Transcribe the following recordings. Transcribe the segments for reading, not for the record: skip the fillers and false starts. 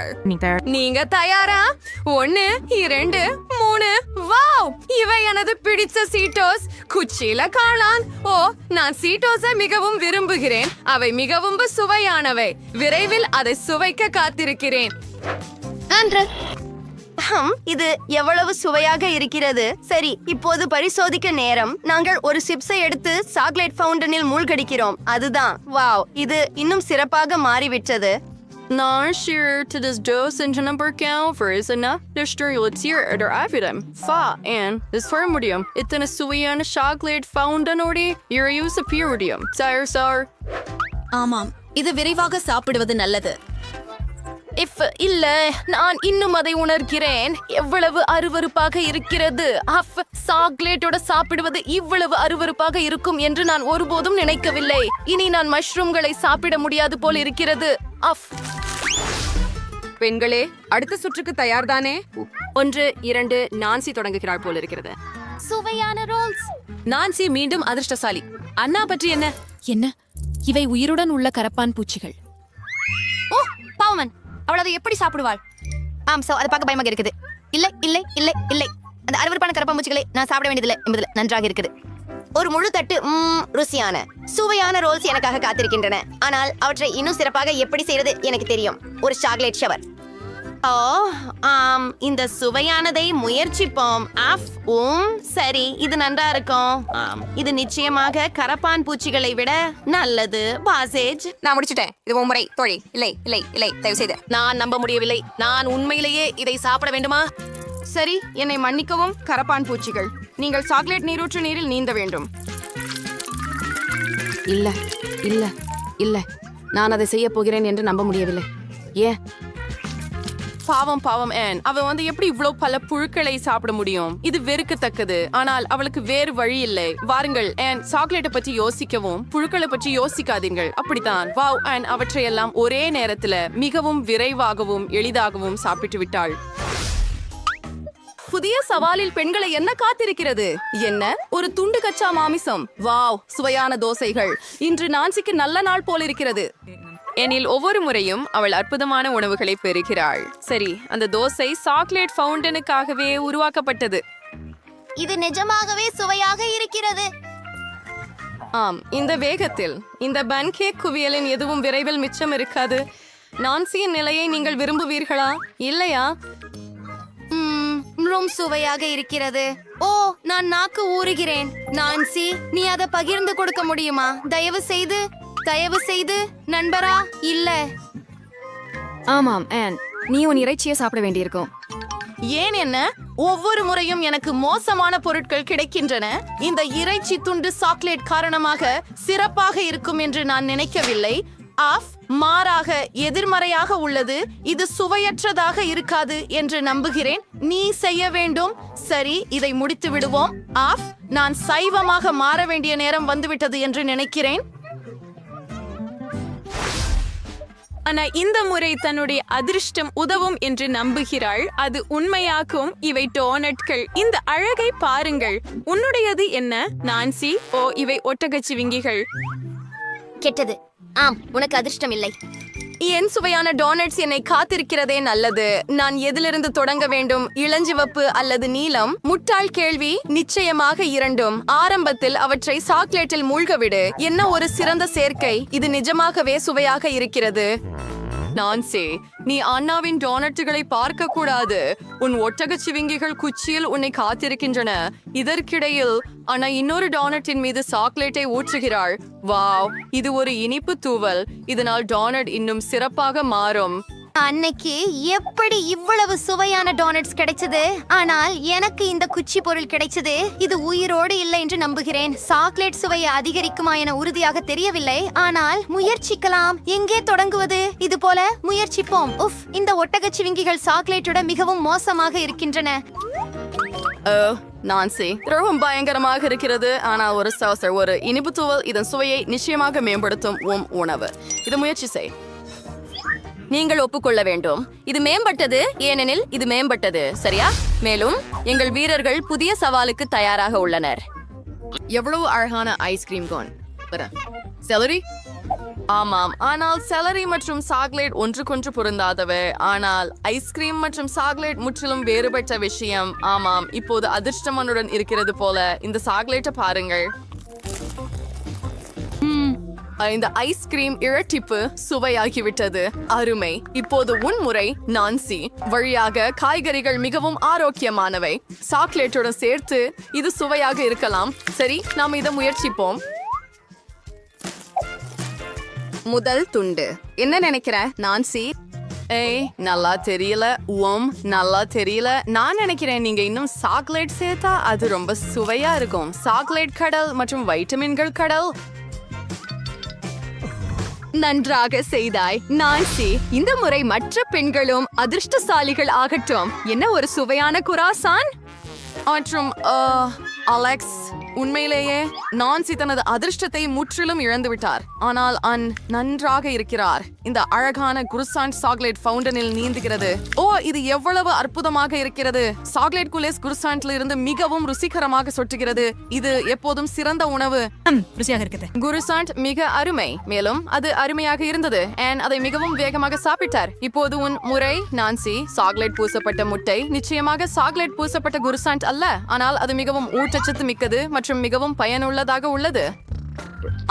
பாருங்கள். நீங்க தயாரா? 1 2 3. வாவ், இவை எனது பிடித்த சீட்டோஸ். குச்சியில காளான். ஓ, நான் சீட்டோஸை மிகவும் விரும்புகிறேன். அவை மிகவும் சுவையானவை. விரைவில் அதை சுவைக்க காத்திருக்கிறேன். இது எவ்வளவு சுவையாக இருக்கிறது. சரி, இப்போது பரிசோதிக்க நேரம். நாங்கள் ஒரு சிப்ஸை எடுத்து சாக்லேட் ஃபவுண்டனில் மூழ்கடிக்கிறோம். அதுதான். வாவ், இது இன்னும் சிறப்பாக மாறிவிட்டது. நான் ஷியர் டு திஸ் டோஸ் என்று நம்பர்க்கேன் ஃப்ரேசனா டிஸ்ட்ரியுலட்சியர் எடர் ஆஃபிடம் ஃபா அண்ட் திஸ் ஃபர் முடியும். இத்தனை சுவையான சாக்லேட் ஃபவுண்டனோட யூஸ் பியூரியம் சார். ஆமாம், இது விரைவாக சாப்பிடுவது நல்லது. இல்ல, நான் இன்னும் அதை உணர்கிறேன். எவ்வளவு அருவருப்பாக இருக்கிறது. சாக்லேட்டோட சாப்பிடுவது இவ்வளவு அருவருப்பாக இருக்கும் என்று நான் ஒருபோதும் நினைக்கவில்லை. இனி நான் மஷ்ரூம்களை சாப்பிட முடியாது போல் இருக்கிறது. பெண்களே, அடுத்த சுற்றுக்கு தயார்தானே? 1 2 நான்சி தொடங்குகிறாள் போல் இருக்கிறது. சுவையான ரோல்ஸ். நான்சி மீண்டும் அதிர்ஷ்டசாலி. அண்ணா பற்றி என்ன? இவை உயிருடன் உள்ள கரப்பான் பூச்சிகள். ஓ பாவமன், அவள் அதை எப்படி சாப்பிடுவாள்? அது பார்க்க பயமாக இருக்குது. இல்லை இல்லை இல்லை இல்லை, அந்த அருவருப்பான கரப்பாம்பூச்சிகளை நான் சாப்பிட வேண்டியதில்லை என்பதில் நன்றாக இருக்குது. ஒரு முழு தட்டு ருசியான சுவையான ரோல்ஸ் எனக்காக காத்திருக்கின்றன. ஆனால் அவற்றை இன்னும் சிறப்பாக எப்படி செய்யறது எனக்கு தெரியும். ஒரு சாக்லேட் ஷவர். இந்த சுவையானதை முயற்சிப்போம். சரி, இது நன்றா இருக்கும். இது நிச்சயமாக கரப்பான் பூச்சிகளை விட நல்லது. பாசேஜ், நான் முடிச்சிட்டேன். இது முறை தோழி. இல்லை இல்லை இல்லை, தயவு செய்து. நான் நம்ப முடியவில்லை. நான் உண்மையிலேயே இதை சாப்பிட வேண்டுமா? சரி, என்னை மன்னிக்கவும் கரப்பான் பூச்சிகள். நீங்கள் சாக்லேட் நீரூற்று நீரில் நீந்த வேண்டும். இல்ல இல்ல இல்ல, நான் அதை செய்ய போகிறேன் என்று நம்ப முடியவில்லை. பாவம் ஏன் அவ எப்படி இவ்வளவு பல புழுக்களை சாப்பிட முடியும்? இது வெறுக்கத்தக்கது. ஆனால் அவளுக்கு வேறு வழி இல்லை. வாருங்கள் ஏன், சாக்லேட்டை பற்றி யோசிக்கவும் புழுக்களை பற்றி யோசிக்காதீர்கள். அப்படித்தான். வாவ், அண்ட் அவற்றையெல்லாம் ஒரே நேரத்துல மிகவும் விரைவாகவும் எளிதாகவும் சாப்பிட்டு விட்டாள். புதிய சவாலில் பெண்களை என்ன காத்திருக்கிறது? என்ன ஒரு துண்டு கச்சா மாமிசம். வாவ், சுவையான தோசைகள். இன்று நான்சிக்கு நல்ல நாள் போல் இருக்கிறது. எனில் ஒவ்வொரு முறையும் அவள் அற்புதமான உணவுகளை பெறுகிறாள். சரி, அந்த தோசை சாக்லேட் ஃபவுண்டனுக்காகவே உருவாக்கப்பட்டது. இது நிஜமாகவே சுவையாக இருக்கிறது. இந்த வேகத்தில் இந்த பன்கேக் குவியலின் எதுவும் விரைவில் மிச்சம் இருக்காது. நான்சியின் நிலையை நீங்கள் விரும்புவீர்களா இல்லையா? சுவையாக இருக்கிறது. ஓ, நான் நாக்கு ஊறுகிறேன். நான்சி, நீ அதை பகிர்ந்து கொடுக்க முடியுமா? தயவு செய்து நண்பரா? இல்ல. ஆமாம் ஆன், நீ உன் இறைச்சியை சாப்பிட வேண்டியிருக்கும். ஏன் என்ன? ஒவ்வொரு முறையும் எனக்கு மோசமான பொருட்கள் கிடைக்கின்றன. இந்த இறைச்சி துண்டு சாக்லேட் காரணமாக சிறப்பாக இருக்கும் என்று நான் நினைக்கவில்லை. மாறாக எதிர்மறையாக உள்ளது. இது சுவையற்றதாக இருக்காது என்று நம்புகிறேன். நீ செய்ய வேண்டும். சரி, இதை முடித்து விடுவோம். நான் சைவமாக மாற வேண்டிய நேரம் வந்துவிட்டது என்று நினைக்கிறேன். ஆனா இந்த முறை தன்னுடைய அதிர்ஷ்டம் உதவும் என்று நம்புகிறாள். அது உண்மையாக்கும். இவை டோனட்கள். இந்த அழகை பாருங்கள். உன்னுடையது என்ன நான்சி? ஓ, இவை ஒட்டகச்சிவிங்கிகள். கெட்டது. உனக்கு அதிர்ஷ்டம் இல்லை. என் சுவையான டோனட்ஸ் என்னை காத்திருக்கிறதே நல்லது. நான் எதிலிருந்து தொடங்க வேண்டும்? இளஞ்சிவப்பு அல்லது நீலம்? முட்டாள் கேள்வி. நிச்சயமாக இரண்டும். ஆரம்பத்தில் அவற்றை சாக்லேட்டில் மூழ்கவிடு. என்ன ஒரு சிறந்த சேர்க்கை. இது நிஜமாகவே சுவையாக இருக்கிறது. நான்சி, நீ அண்ணாவின் டோனட்டுகளை பார்க்க கூடாது. உன் ஒட்டகச்சிவிங்கிகள் குச்சியில் உன்னை காத்திருக்கின்றன. இதற்கிடையில் அண்ணா இன்னொரு டோனட்டின் மீது சாக்லேட்டை ஊற்றுகிறாள். வாவ், இது ஒரு இனிப்பு தூவல். இதனால் டோனட் இன்னும் சிறப்பாக மாறும். அன்னைக்கு எப்படி இவ்வளவு சுவையான டோனட்ஸ் கிடைச்சது? ஆனால் எனக்கு இந்த குச்சி பொருள் கிடைச்சது. இது உயிரோடு இல்லை என்று நம்புகிறேன். சாக்லேட் சுவையை அதிகரிக்குமா என உறுதியாக தெரியவில்லை. ஆனால் முயற்சிக்கலாம். எங்கே தொடங்குவது? இது போல முயற்சிப்போம். இந்த ஒட்டகச்சிவிங்கிகள் சாக்லேட்டோட மிகவும் மோசமாக இருக்கின்றன. நான்சி, ரொம்ப பயங்கரமாக இருக்கிறது. ஆனால் ஒரு இனிப்பு தூவல் இதன் சுவையை நிச்சயமாக மேம்படுத்தும். உணவு. இது முயற்சி செய். நீங்கள் ஒப்புக்கொள்ள வேண்டும். இது மேம்பட்டது, ஏனெனில் இது மேம்பட்டது. சரியா? மேலும் எங்கள் வீரர்கள் புதிய சவாலுக்கு தயாராக உள்ளனர். எவ்வளவு அழகான ஐஸ்கிரீம் கோன். செலரி ஆமாம், ஆனால் செலரி மற்றும் சாக்லேட் ஒன்றுக்கொன்று பொருந்தாதவை. ஆனால் ஐஸ்கிரீம் மற்றும் சாக்லேட் முற்றிலும் வேறுபட்ட விஷயம். ஆமாம், இப்போது அதிர்ஷ்டமனுடன் இருக்கிறது போல. இந்த சாக்லேட்டை பாருங்கள். இந்த ஐஸ்கிரீம் இரட்டிப்பு சுவையாகிவிட்டது. அருமை. இப்போது உன் முறை. நான்சி. வழியாக காய்கறிகள் மிகவும் ஆரோக்கியமானவை. சாக்லேட்டுடன் சேர்த்து இது சுவையாக இருக்கலாம். சரி, நாம் இதை முயற்சிப்போம். முதல் துண்டு. என்ன நினைக்கிற நான்சி? ஏய், நல்லா தெரியல. நல்லா தெரியல. நான் நினைக்கிறேன் நீங்க இன்னும் சாக்லேட் சேர்த்தா அது ரொம்ப சுவையா இருக்கும். சாக்லேட் கடல் மற்றும் வைட்டமின்கள் கடல். நன்றாக செய்தாய் நான்சி. இந்த முறை மற்ற பெண்களும் அதிர்ஷ்டசாலிகள் ஆகட்டும். என்ன ஒரு சுவையான குராசான். மற்றும் அலெக்ஸ், உண்மையிலேயே நான்சி தனது அதிர்ஷ்டத்தை முற்றிலும் இழந்து விட்டார். ஆனால் நன்றாக இருக்கிறார். இந்த அழகான குருசான் சாக்லேட் ஃபவுண்டனில் நீந்துகிறது. ஓ, இது எவ்வளவு அற்புதமாக இருக்கிறது. சாக்லேட் குலேஸ் குருசான்ட்ல இருந்து மிகவும் ருசிகரமாக சொட்டுகிறது. இது எப்போதும் சிறந்த உணவு. ருசியாக இருக்குது. குருசாண்ட் மிக அருமை. மேலும் அது அருமையாக இருந்தது. அதை மிகவும் வேகமாக சாப்பிட்டார். இப்போது உன் முறை நான்சி. சாக்லேட் பூசப்பட்ட முட்டை நிச்சயமாக சாக்லேட் பூசப்பட்ட குருசாண்ட் அல்ல, ஆனால் அது மிகவும் ஊட்டச்சத்து மிக்கது மற்றும் மிகவும் பயனுள்ளதாக உள்ளது.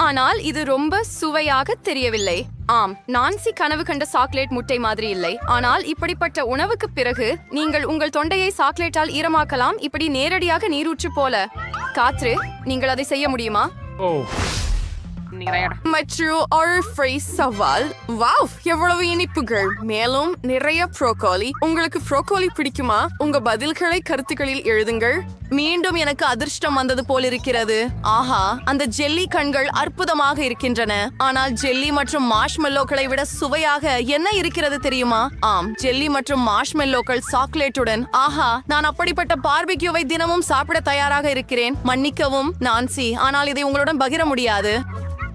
ஆனால் இது ரொம்ப சுவையாக தெரியவில்லை. ஆம், நான்சி கனவு கண்ட சாக்லேட் முட்டை மாதிரி இல்லை. ஆனால் இப்படிப்பட்ட உணவுக்கு பிறகு நீங்கள் உங்கள் தொண்டையை சாக்லேட்டால் ஈரமாக்கலாம். இப்படி நேரடியாக நீரூற்று போல. காற்று, நீங்கள் அதை செய்ய முடியுமா? மற்றும் ஒரு ஃப்ரை சவால். வாவ், எவ்வளவு இனிப்புகள். மேலும் நிறைய ப்ரோக்கோலி. உங்களுக்கு ப்ரோக்கோலி பிடிக்குமா? உங்க பதில்களை கருத்துக்களில் எழுதுங்கள். மீண்டும் எனக்கு அதிர்ஷ்டம் வந்தது போல் இருக்கிறது. ஆஹா, அந்த ஜெல்லி கண்கள் அற்புதமாக இருக்கின்றன. ஆனால் ஜெல்லி மற்றும் மார்ஷ்மெல்லோக்களை விட சுவையாக என்ன இருக்கிறது தெரியுமா? ஆம், ஜெல்லி மற்றும் மார்ஷ்மெல்லோக்கள் சாக்லேட்டுடன். ஆஹா, நான் அப்படிப்பட்ட பார்பிக்யூவை தினமும் சாப்பிட தயாராக இருக்கிறேன். மன்னிக்கவும் நான்சி, ஆனால் இதை உங்களுடன் பகிர முடியாது.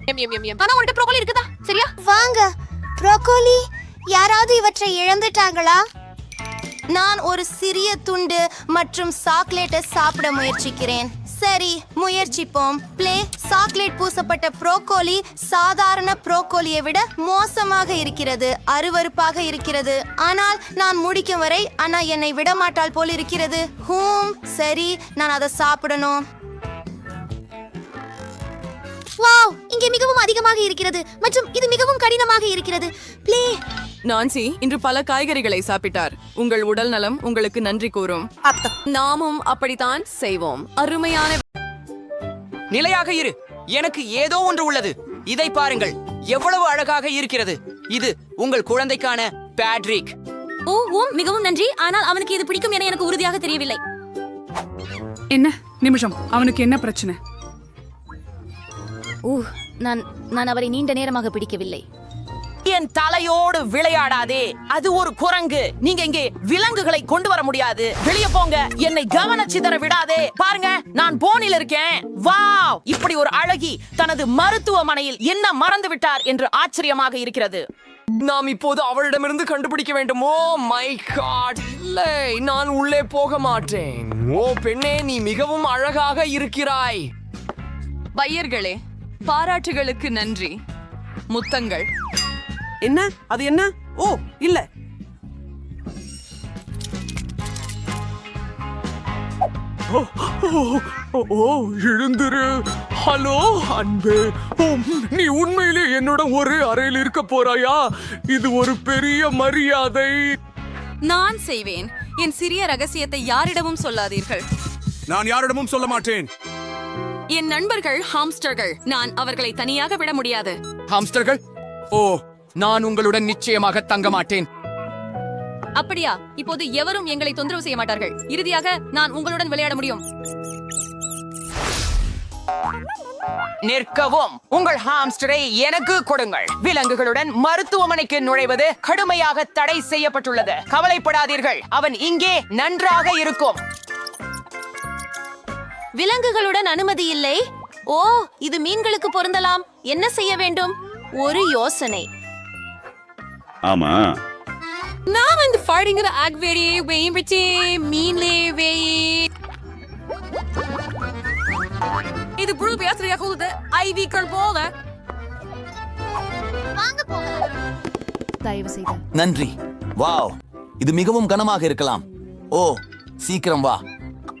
ஆனா உன்கிட்ட ப்ரோக்கோலி இருக்குதா? சரியா? வாங்க. ப்ரோக்கோலி, யாராவது இவற்றை இழந்துட்டாங்களா? நான் ஒரு சிறிய துண்டு மற்றும் சாக்லேட்டை சாப்பிட முயற்சிக்கிறேன். சரி, முயற்சிப்போம். ப்ளே. சாக்லேட் பூசப்பட்ட ப்ரோக்கோலி சாதாரண ப்ரோக்கோலியை விட மோசமாக இருக்கிறது. அருவருப்பாக இருக்கிறது. ஆனால் நான் முடிக்கும் வரை அண்ணா என்னை விடமாட்டாள் போல் இருக்கிறது. சரி, நான் அதை சாப்பிடணும். வாவ், இங்கே மிகவும் அதிகமாக இருக்கிறது மற்றும் இது மிகவும் கடினமாக இருக்கிறது. ப்ளே. நான்சி இன்று பல காய்கறிகளை சாப்பிட்டார். உங்கள் உடல் நலம் உங்களுக்கு நன்றி கூறும். நாமும் அப்படித்தான் செய்வோம். அருமையான. நிலையாக இரு. எனக்கு ஏதோ ஒன்று உள்ளது. இதை பாருங்கள், எவ்வளவு அழகாக இருக்கிறது. இது உங்கள் குழந்தைக்கான பேட்ரிக். மிகவும் நன்றி. ஆனால் அவனுக்கு இது பிடிக்கும் என எனக்கு உறுதியாக தெரியவில்லை. என்ன நிமிஷம், அவனுக்கு என்ன பிரச்சனை? நான் அவரை நீண்ட நேரமாக பிடிக்கவில்லை. என் தலையோடு விளையாடாதே. அது ஒரு குரங்கு. நீங்க இங்கே விலங்குகளை கொண்டு வர முடியாது. வெளியே போங்க. என்னை கவனச்சிதற விடாதே. பாருங்க, நான் போனில் இருக்கேன். வாவ், இப்படி ஒரு அழகி தனது மருத்துவமனையில் என்ன மறந்து விட்டார் என்று ஆச்சரியமாக இருக்கிறது. நாம் இப்போது அவளிடமிருந்து கண்டுபிடிக்க வேண்டும். ஓ மை காட், இல்லை, நான் உள்ளே போக மாட்டேன். ஓ பெண்ணே, நீ மிகவும் அழகாக இருக்கிறாய். பையர்களே, பாராட்டுகளுக்கு நன்றி. முத்தங்கள். என்ன? அது என்ன? ஓ இல்ல. எழுந்திரு. ஹலோ அன்பே. நீ உண்மையிலே என்னோட ஒரே அறையில் இருக்க போறாயா? இது ஒரு பெரிய மரியாதை. நான் செய்வேன். என் சிறிய ரகசியத்தை யாரிடமும் சொல்லாதீர்கள். நான் யாரிடமும் சொல்ல மாட்டேன். என் நண்பர்கள் ஹாம்ஸ்டர்கள். நான் அவர்களை தனியாக விட முடியாது. ஹாம்ஸ்டர்கள்? ஓ, நான் உங்களுடன் நிச்சயமாக தங்க மாட்டேன். அப்படியா? இப்போது எவரும் எங்களை தொந்தரவு செய்ய மாட்டார்கள். இறுதியாக நான் உங்களுடன் விளையாட முடியும். நிற்கவும். உங்கள் ஹாம்ஸ்டரை எனக்கு கொடுங்கள். விலங்குகளுடன் மருத்துவமனைக்கு நுழைவது கடுமையாக தடை செய்யப்பட்டுள்ளது. கவலைப்படாதீர்கள், அவன் இங்கே நன்றாக இருக்கும். விலங்குகளுடன் அனுமதி இல்லை. ஓ, இது மீன்களுக்கு பொருந்தலாம். என்ன செய்ய வேண்டும்? ஒரு யோசனை. ஆமா, நான் வந்து ஃபாடிங்கிற ஆக்வேரியை வேம்பிச்சு மீன்லே வேய். இது புழு பேசுறியாக உள்ளது. ஐவிக்கள் போல வாங்க போகலாம். தயவு செய்து நன்றி. வாவ், இது மிகவும் கனமாக இருக்கலாம். ஓ, சீக்கிரம் வா.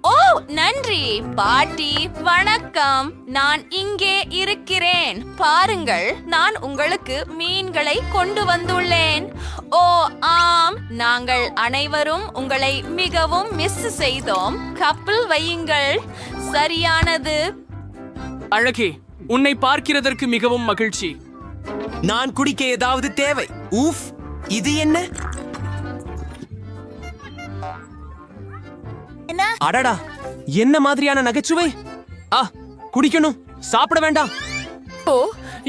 ஓ நன்றி பாட்டி. வணக்கம், நான் இங்கே இருக்கிறேன். பாருங்கள், நான் உங்களுக்கு மீன்களை கொண்டு வந்துள்ளேன். ஓ ஆம், நாங்கள் அனைவரும் உங்களை மிகவும் மிஸ் செய்தோம். கப்பல் வையுங்கள். சரியானது. அழகே, உன்னை பார்க்கிறதற்கு மிகவும் மகிழ்ச்சி. நான் குடிக்க ஏதாவது தேவை. ஊஃப், இது என்ன? அடடா, என்ன மாதிரியான நகைச்சுவை? குடிக்கணும், சாப்பிட வேண்டாம். ஓ,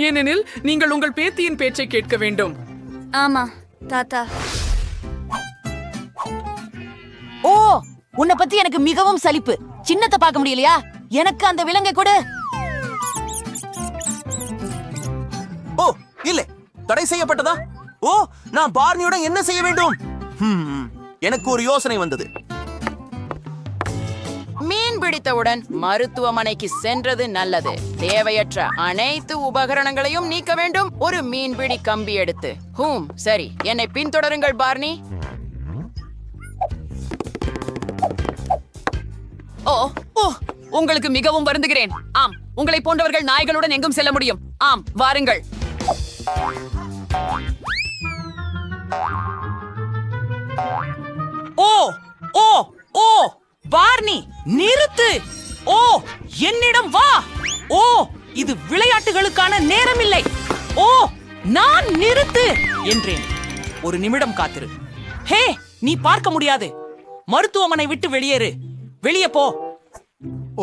ஏனெனில் நீங்கள் உங்கள் பேத்தியின் பேச்சை கேட்க வேண்டும். ஆமா தாத்தா. ஓ, உன்னை பத்தி எனக்கு மிகவும் சலிப்பு. சின்னத்தை பார்க்க முடியலையா? எனக்கு அந்த விலங்கை கொடு. ஓ, இல்லை, தடை செய்யப்பட்டதா? ஓ, நான் பார்னியுடன் என்ன செய்ய வேண்டும்? எனக்கு ஒரு யோசனை வந்தது. மீன் பிடித்தவுடன் மருத்துவமனைக்கு சென்றது நல்லது. தேவையற்ற அனைத்து உபகரணங்களையும் நீக்க வேண்டும். ஒரு மீன்பிடி கம்பி எடுத்து. சரி, என்னை பின்தொடருங்கள் பார்னி. ஓ ஓ, உங்களுக்கு மிகவும் வருந்துகிறேன். ஆம், உங்களை போன்றவர்கள் நாய்களுடன் எங்கும் செல்ல முடியும். ஆம், வாருங்கள். ஓ ஓ ஓ, பார்னி, நிறுத்து. ஓ, என்னிடம் வா. ஓ, இது விளையாட்டுகளுக்கான நேரம் இல்லை. ஓ, நான் நிறுத்து என்றேன். ஒரு நிமிடம் காத்திரு. ஹே, நீ பார்க்க முடியாது. மருத்துவமனை விட்டு வெளியேறு. வெளியே போ.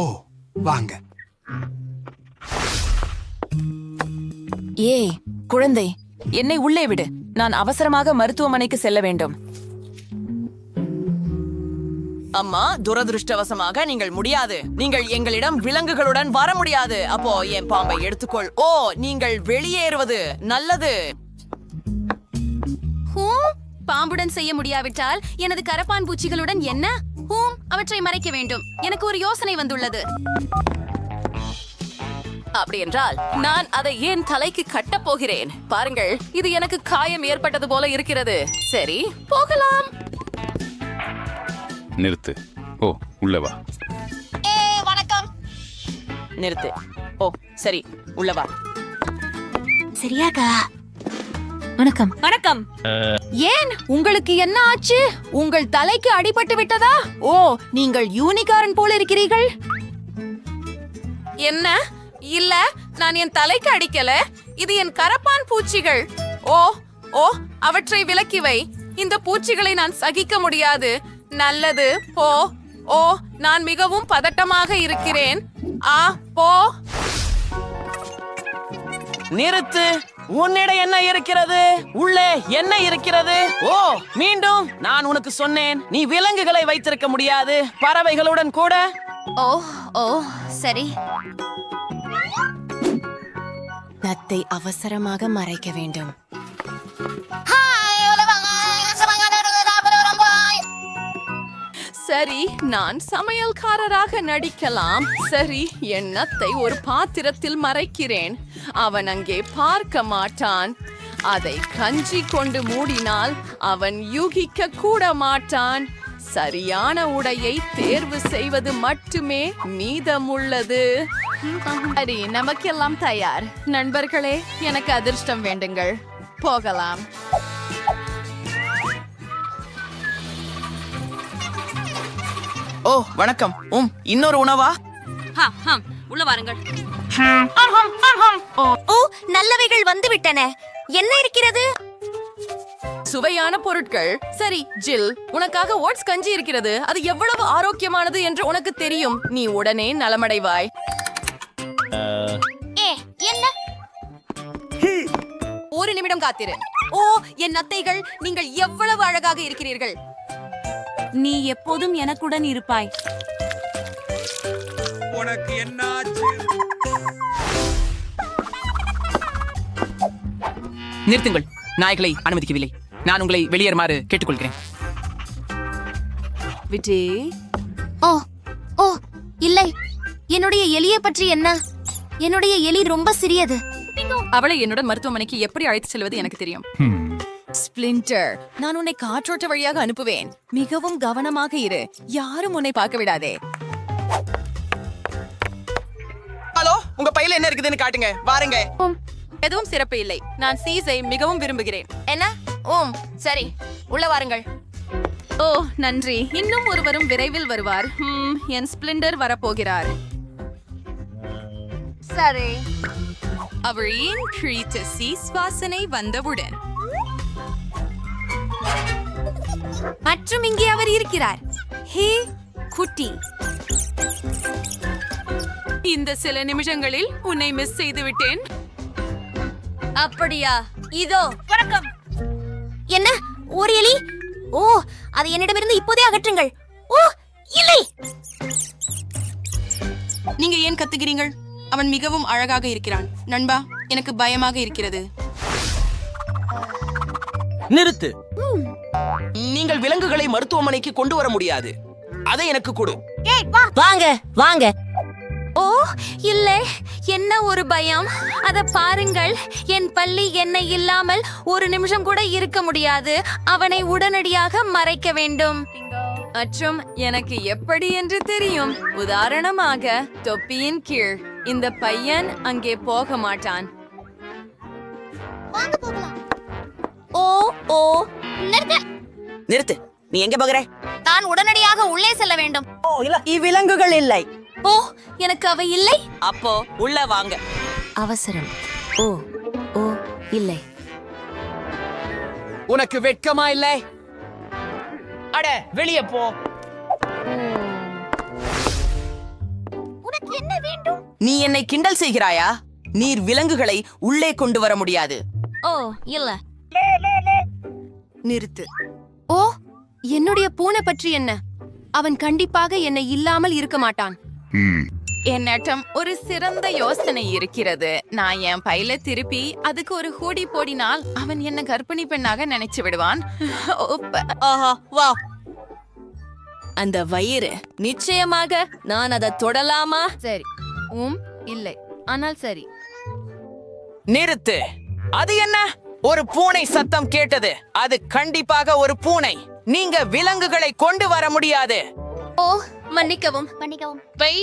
ஓ, வாங்க. ஏய் குழந்தை, என்னை உள்ளே விடு. நான் அவசரமாக மருத்துவமனைக்கு செல்ல வேண்டும். அம்மா, துரதிருஷ்டவசமாக நீங்கள் முடியாது. நீங்கள் எங்களிடம் விலங்குகளுடன் வர முடியாது. அப்போ என் பாம்பை எடுத்துக்கொள். ஓ, நீங்கள் வெளியேறுவது நல்லது. பாம்புடன் செய்ய முடியாவிட்டால் எனது கரப்பான் பூச்சிகளுடன் என்ன? அவற்றை மறைக்க வேண்டும். எனக்கு ஒரு யோசனை வந்துள்ளது. அப்படி என்றால் நான் அதை என் தலைக்கு கட்டப் போகிறேன். பாருங்கள், இது எனக்கு காயம் ஏற்பட்டது போல இருக்கிறது. சரி, போகலாம். நிறுத்து. ஓ, உள்ள வா. வணக்கம். நிறுத்து. ஓ, சரி, உள்ளவா. சரியாக்கா. வணக்கம். வணக்கம். ஏன் உங்களுக்கு என்ன ஆச்சு? உங்கள் தலைக்கு அடிபட்டு விட்டதா? ஓ, நீங்கள் யூனிகார்ன் போல இருக்கிறீர்கள். என்ன? இல்ல, நான் என் தலைக்கு அடிக்கல. இது என் கரப்பான் பூச்சிகள். ஓ ஓ, அவற்றை விலக்கி வை. இந்த பூச்சிகளை நான் சகிக்க முடியாது. நல்லது, போ. ஓ, நான் மிகவும் பதட்டமாக இருக்கிறேன். போ. நிறுத்து. உன்னிடம் என்ன இருக்கிறது? உள்ளே என்ன இருக்கிறது? ஓ, மீண்டும் நான் உனக்கு சொன்னேன், நீ விலங்குகளை வைத்திருக்க முடியாது, பறவைகளுடன் கூட. ஓ ஓ, சரி. நத்தை அவசரமாக மறைக்க வேண்டும். சரி, நான் சமையல்காரராக நடிக்கலாம். சரி, என் நத்தை ஒரு பாத்திரத்தில் மறைக்கிறேன். அவன் அங்கே பார்க்க மாட்டான். அதை கஞ்சி கொண்டு மூடினால் அவன் யூகிக்க கூட மாட்டான். சரியான உடையை தேர்வு செய்வது மட்டுமே மீதமுள்ளது. சரி, நமக்கெல்லாம் தயார். நண்பர்களே, எனக்கு அதிர்ஷ்டம் வேண்டுங்கள். போகலாம். ஓ, வணக்கம். இன்னொரு உணவா? உள்ள வாருங்கள். ஓ, நல்லவைகள் வந்து விட்டன. என்ன இருக்கிறது? சுவையான பொருட்கள். சரி, ஜில், உனக்காக ஓட்ஸ் கஞ்சி இருக்கிறது. அது எவ்வளவு ஆரோக்கியமானது என்று உனக்கு தெரியும். நீ உடனே நலமடைவாய். என்ன? ஒரு நிமிடம் காத்திரு. ஓ, என் நத்தைகள், நீங்கள் எவ்வளவு அழகாக இருக்கிறீர்கள். நீ எப்போதும் எனக்குடன் இருப்பாய். உனக்கு என்னாச்சு? நிறுத்துங்கள். நாய்களை அனுமதிக்கவில்லை. நான் உங்களை வெளியேறுமாறு கேட்டுக்கொள்கிறேன். விட்டே. ஓ ஓ, இல்லை. என்னுடைய எலியை பற்றி என்ன? என்னுடைய எலி ரொம்ப சிறியது. அவளை என்னுடன் மருத்துவமனைக்கு எப்படி அழைத்து செல்வது எனக்கு தெரியும். ஸ்பிளிண்டர், நான் உன்னை காற்றோட்ட வழியாக அனுப்புவேன். மிகவும் கவனமாக இரு. யாரும் உன்னை பார்க்க விடாதே. ஹலோ, உங்க பையில என்ன இருக்குதுன்னு காட்டுங்க. வாருங்க. எதுவும் சிறப்பு இல்லை. நான் சீஸை மிகவும் விரும்புகிறேன். என்ன? சரி, உள்ள வாருங்கள். ஓ நன்றி. இன்னும் ஒருவரும் விரைவில் வருவார். என் ஸ்பிளிண்டர் வரப்போகிறார். சரி. அவளின் கிரீட்ட சீஸ் வாசனை வந்தவுடன் மற்றும் இங்கே அவர் இருக்கிறார். ஹே குட்டி, இந்த சில நிமிஷங்களில் உன்னை மிஸ் செய்து விட்டேன். அப்படியா? இதோ வணக்கம். என்ன ஒரு எலி? ஓ, அதை என்னிடமிருந்து இப்போதே அகற்றுங்கள். ஓ இல்லை. நீங்க ஏன் கத்துகிறீர்கள்? அவன் மிகவும் அழகாக இருக்கிறான். நண்பா, எனக்கு பயமாக இருக்கிறது. நிறுத்து. நீங்கள் விலங்குகளை மருத்துவமனைக்கு கொண்டு வர முடியாது. அதை எனக்கு கொடு. வாங்க வாங்க. ஓ இல்லை, என்ன ஒரு பயம். அத பாருங்கள், என் பள்ளி என்னை இல்லாமல் ஒரு நிமிஷம் கூட இருக்க முடியாது. அவனை உடனடியாக மறைக்க வேண்டும். மற்றும் எனக்கு எப்படி என்று தெரியும். உதாரணமாக தொப்பியின் கீழ். இந்த பையன் அங்கே போக மாட்டான். ஓ ஓ நிறுத்து. நீ எங்க போகிற? நான் உடனடியாக உள்ளே செல்ல வேண்டும். இவ்விலங்குகள் இல்லை. ஓ, எனக்கு அவை இல்லை. அப்போ உள்ள வாங்க. அவசரம். ஓ ஓ இல்லை. உனக்கு வெட்கமா இல்லை? அட, வெளியே போ. உனக்கு என்ன வேண்டும்? நீ என்னை கிண்டல் செய்கிறாயா? நீர் விலங்குகளை உள்ளே கொண்டு வர முடியாது. ஓ இல்ல. நிறுத்து. ஓ, என்னுடைய பூனை பற்றி என்ன? அவன் கண்டிப்பாக என்னை இல்லாமல் இருக்க மாட்டான். என்னிடம் ஒரு சிறந்த யோசனை இருக்கிறது. நான் என் பையில திருப்பி அதுக்கு ஒரு ஹூடி போடினால் அவன் என்ன கர்ப்பிணி பெண்ணாக நினைச்சு விடுவான். ஆஹா, வா. அந்த வயிறு, நிச்சயமாக நான் அதை தொடலாமா? சரி. இல்லை, ஆனால் சரி. நிறுத்து. அது என்ன? ஒரு பூனை சத்தம் கேட்டது. அது கண்டிப்பாக ஒரு பூனை. நீங்க விலங்குகளை கொண்டு வர முடியாது. ஓ மன்னிக்கவும். பண்ணிக்கவும். பை